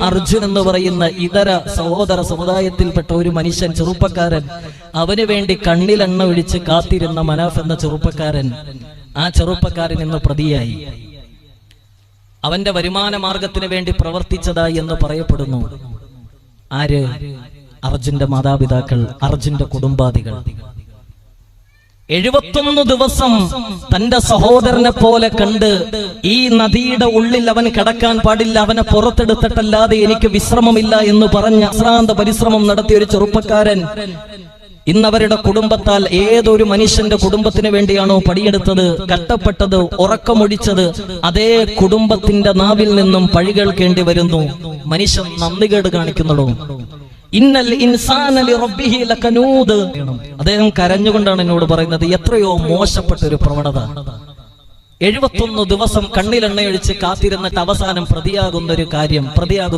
അർജുൻ എന്ന് പറയുന്ന ഇതര സഹോദര സമുദായത്തിൽപ്പെട്ട ഒരു മനുഷ്യൻ, ചെറുപ്പക്കാരൻ, അവന് വേണ്ടി കണ്ണിലെണ്ണ ഒഴിച്ച് കാത്തിരുന്ന മനാഫ് എന്ന ചെറുപ്പക്കാരൻ, ആ ചെറുപ്പക്കാരൻ ഇന്ന് പ്രതിയായി. അവന്റെ വരുമാന മാർഗത്തിന് വേണ്ടി പ്രവർത്തിച്ചതായി എന്ന് പറയപ്പെടുന്നു. ആര്? അർജുന്റെ മാതാപിതാക്കൾ, അർജുന്റെ കുടുംബാദികൾ. 71 ദിവസം തന്റെ സഹോദരനെ പോലെ കണ്ട് ഈ നദിയുടെ ഉള്ളിൽ അവൻ കിടക്കാൻ പാടില്ല, അവനെ പുറത്തെടുത്തിട്ടല്ലാതെ എനിക്ക് വിശ്രമമില്ല എന്ന് പറഞ്ഞ് അശ്രാന്ത പരിശ്രമം നടത്തിയ ഒരു ചെറുപ്പക്കാരൻ ഇന്നവരുടെ കുടുംബത്താൽ, ഏതൊരു മനുഷ്യന്റെ കുടുംബത്തിന് വേണ്ടിയാണോ പണിയെടുത്തത്, കഷ്ടപ്പെട്ടത്, ഉറക്കമൊഴിച്ചത്, അതേ കുടുംബത്തിന്റെ നാവിൽ നിന്നും പഴി കേൾക്കേണ്ടി വരുന്നു. മനുഷ്യൻ നന്ദികേട് കാണിക്കുന്നുള്ളൂ. ഇന്നൽ ഇൻസാന ലിറബ്ബിഹി ലകനൂദ്. അദ്ദേഹം കരഞ്ഞുകൊണ്ടാണ് എന്നോട് പറയുന്നത്, എത്രയോ മോശപ്പെട്ട ഒരു പ്രവണത. 71 ദിവസം കണ്ണിലെണ്ണയൊഴിച്ച് കാത്തിരുന്നിട്ട് അവസാനം പ്രതിയാകുന്ന ഒരു കാര്യം, പ്രതിയാകുന്ന